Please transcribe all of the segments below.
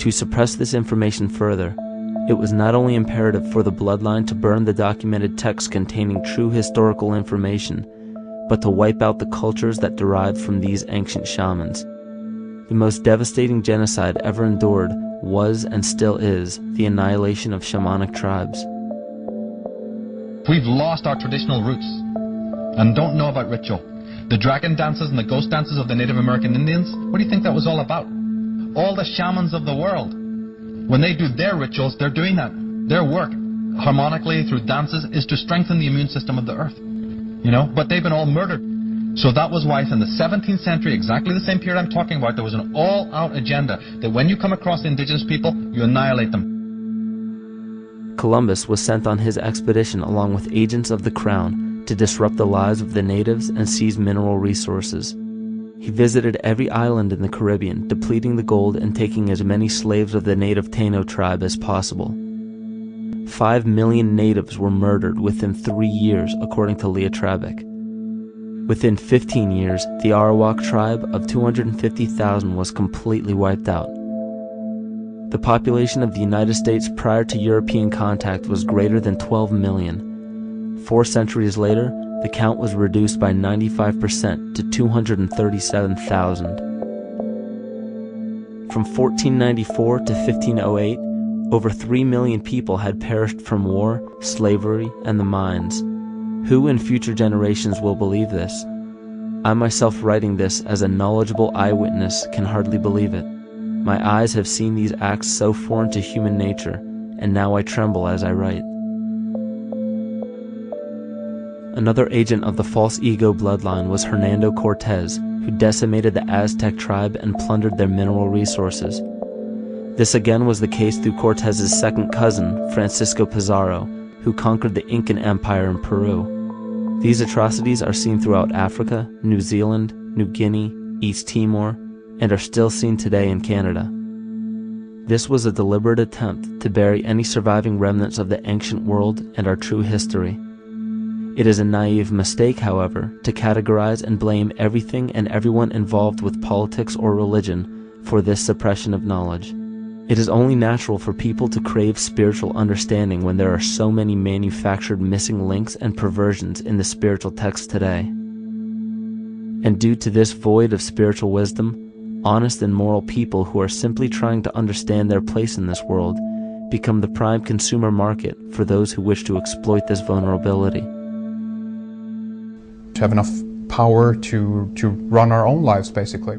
To suppress this information further, it was not only imperative for the bloodline to burn the documented texts containing true historical information, but to wipe out the cultures that derived from these ancient shamans. The most devastating genocide ever endured was and still is the annihilation of shamanic tribes. We've lost our traditional roots and don't know about ritual. The dragon dances and the ghost dances of the Native American Indians, what do you think that was all about? All the shamans of the world, when they do their rituals, they're doing that. Their work, harmonically through dances, is to strengthen the immune system of the earth. But they've been all murdered. So that was why in the 17th century, exactly the same period I'm talking about, there was an all-out agenda that when you come across the indigenous people, you annihilate them. Columbus was sent on his expedition along with agents of the crown to disrupt the lives of the natives and seize mineral resources. He visited every island in the Caribbean, depleting the gold and taking as many slaves of the native Taino tribe as possible. 5 million natives were murdered within 3 years, according to Leah Trabeck. Within 15 years, the Arawak tribe of 250,000 was completely wiped out. The population of the United States prior to European contact was greater than 12 million. 4 centuries later, the count was reduced by 95% to 237,000. From 1494 to 1508, over 3 million people had perished from war, slavery, and the mines. Who in future generations will believe this? I myself, writing this as a knowledgeable eyewitness, can hardly believe it. My eyes have seen these acts so foreign to human nature, and now I tremble as I write. Another agent of the false ego bloodline was Hernando Cortez, who decimated the Aztec tribe and plundered their mineral resources. This again was the case through Cortez's second cousin, Francisco Pizarro, who conquered the Incan Empire in Peru. These atrocities are seen throughout Africa, New Zealand, New Guinea, East Timor, and are still seen today in Canada. This was a deliberate attempt to bury any surviving remnants of the ancient world and our true history. It is a naive mistake, however, to categorize and blame everything and everyone involved with politics or religion for this suppression of knowledge. It is only natural for people to crave spiritual understanding when there are so many manufactured missing links and perversions in the spiritual text today. And due to this void of spiritual wisdom, honest and moral people who are simply trying to understand their place in this world become the prime consumer market for those who wish to exploit this vulnerability. To have enough power to run our own lives, basically.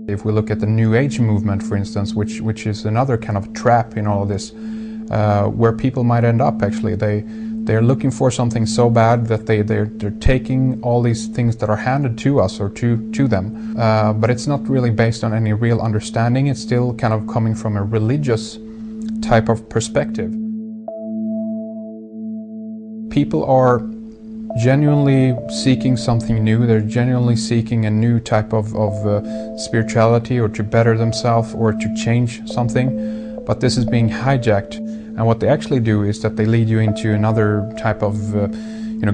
If we look at the New Age movement, for instance, which is another kind of trap in all of this, where people might end up actually. They're looking for something so bad that they're taking all these things that are handed to us or to them, but it's not really based on any real understanding. It's still kind of coming from a religious type of perspective. People are genuinely seeking something new. They're genuinely seeking a new type of spirituality, or to better themselves, or to change something, but this is being hijacked, and what they actually do is that they lead you into another type of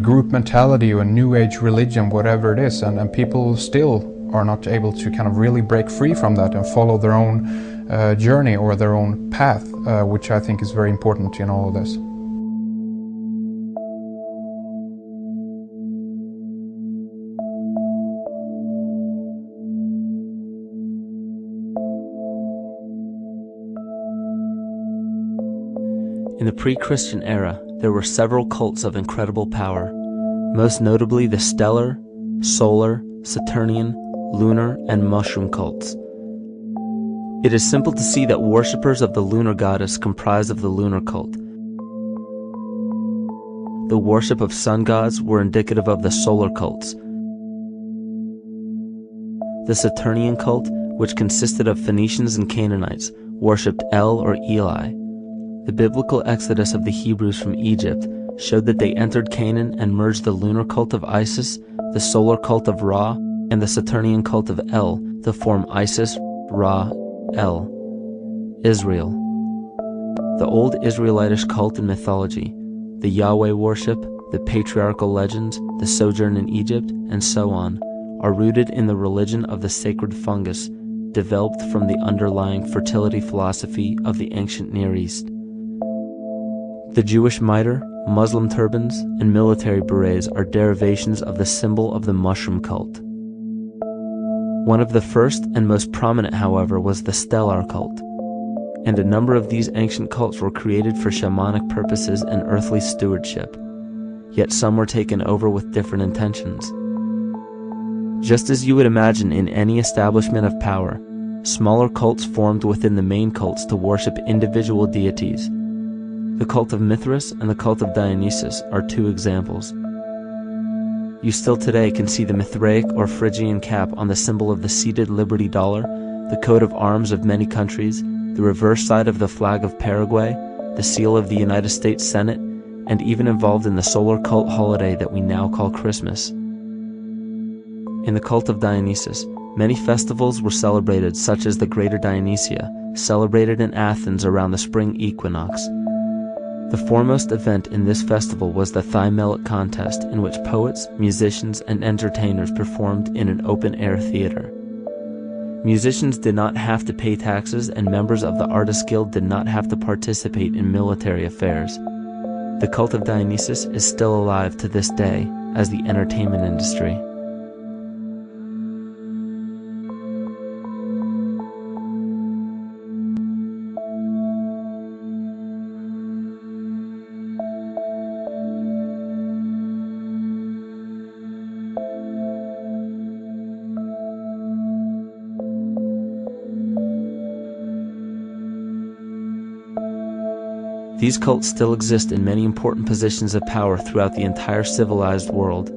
group mentality or New Age religion, whatever it is, and people still are not able to kind of really break free from that and follow their own journey or their own path, which I think is very important in all of this. In the pre-Christian era, there were several cults of incredible power, most notably the stellar, solar, Saturnian, lunar, and mushroom cults. It is simple to see that worshippers of the lunar goddess comprised of the lunar cult. The worship of sun gods were indicative of the solar cults. The Saturnian cult, which consisted of Phoenicians and Canaanites, worshipped El or Eli. The biblical exodus of the Hebrews from Egypt showed that they entered Canaan and merged the lunar cult of Isis, the solar cult of Ra, and the Saturnian cult of El to form Isis, Ra, El. Israel. The old Israelitish cult and mythology, the Yahweh worship, the patriarchal legends, the sojourn in Egypt, and so on, are rooted in the religion of the sacred fungus, developed from the underlying fertility philosophy of the ancient Near East. The Jewish mitre, Muslim turbans, and military berets are derivations of the symbol of the mushroom cult. One of the first and most prominent, however, was the stellar cult, and a number of these ancient cults were created for shamanic purposes and earthly stewardship, yet some were taken over with different intentions. Just as you would imagine in any establishment of power, smaller cults formed within the main cults to worship individual deities. The cult of Mithras and the cult of Dionysus are two examples. You still today can see the Mithraic or Phrygian cap on the symbol of the seated Liberty dollar, the coat of arms of many countries, the reverse side of the flag of Paraguay, the seal of the United States Senate, and even involved in the solar cult holiday that we now call Christmas. In the cult of Dionysus, many festivals were celebrated, such as the Greater Dionysia, celebrated in Athens around the spring equinox. The foremost event in this festival was the Thymelic contest, in which poets, musicians, and entertainers performed in an open-air theater. Musicians did not have to pay taxes, and members of the Artists Guild did not have to participate in military affairs. The cult of Dionysus is still alive to this day as the entertainment industry. These cults still exist in many important positions of power throughout the entire civilized world.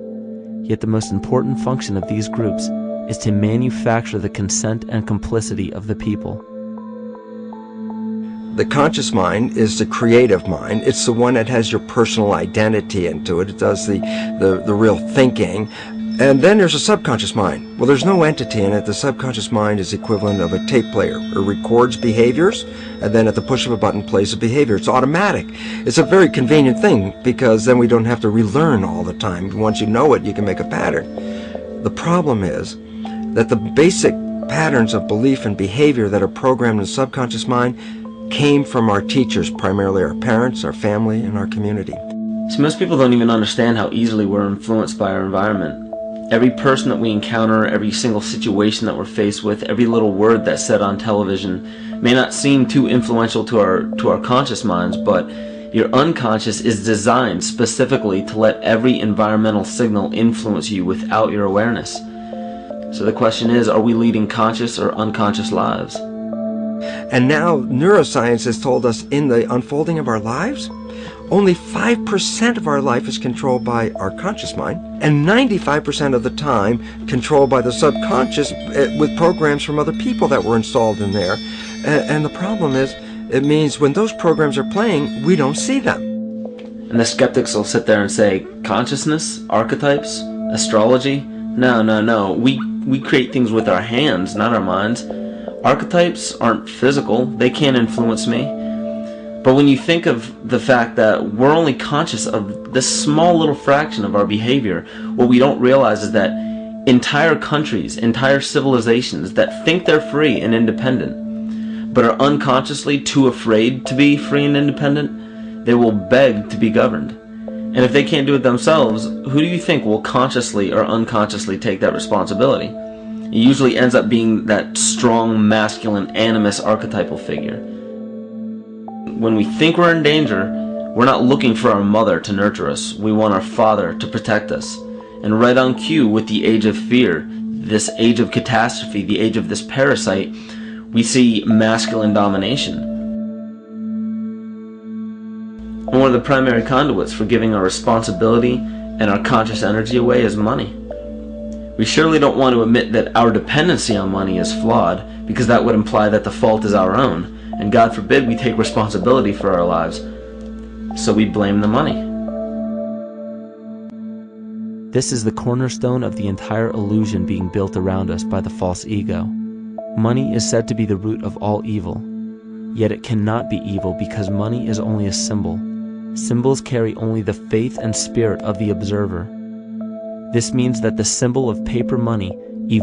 Yet the most important function of these groups is to manufacture the consent and complicity of the people. The conscious mind is the creative mind. It's the one that has your personal identity into it. It does the real thinking. And then there's a subconscious mind. Well, there's no entity in it. The subconscious mind is the equivalent of a tape player. It records behaviors, and then at the push of a button plays a behavior. It's automatic. It's a very convenient thing, because then we don't have to relearn all the time. Once you know it, you can make a pattern. The problem is that the basic patterns of belief and behavior that are programmed in the subconscious mind came from our teachers, primarily our parents, our family, and our community. So most people don't even understand how easily we're influenced by our environment. Every person that we encounter, every single situation that we're faced with, every little word that's said on television may not seem too influential to our conscious minds, but your unconscious is designed specifically to let every environmental signal influence you without your awareness. So the question is, are we leading conscious or unconscious lives? And now neuroscience has told us in the unfolding of our lives, only 5% of our life is controlled by our conscious mind, and 95% of the time controlled by the subconscious with programs from other people that were installed in there. And the problem is, it means when those programs are playing, we don't see them. And the skeptics will sit there and say, consciousness, archetypes, astrology? No. We create things with our hands, not our minds. Archetypes aren't physical. They can't influence me. But when you think of the fact that we're only conscious of this small little fraction of our behavior, what we don't realize is that entire countries, entire civilizations that think they're free and independent, but are unconsciously too afraid to be free and independent, they will beg to be governed. And if they can't do it themselves, who do you think will consciously or unconsciously take that responsibility? It usually ends up being that strong, masculine, animus archetypal figure. When we think we're in danger, we're not looking for our mother to nurture us. We want our father to protect us. And right on cue with the age of fear, this age of catastrophe, the age of this parasite, we see masculine domination. And one of the primary conduits for giving our responsibility and our conscious energy away is money. We surely don't want to admit that our dependency on money is flawed, because that would imply that the fault is our own. And God forbid we take responsibility for our lives, so we blame the money. This is the cornerstone of the entire illusion being built around us by the false ego. Money is said to be the root of all evil, yet it cannot be evil because money is only a symbol. Symbols carry only the faith and spirit of the observer. This means that the symbol of paper money evokes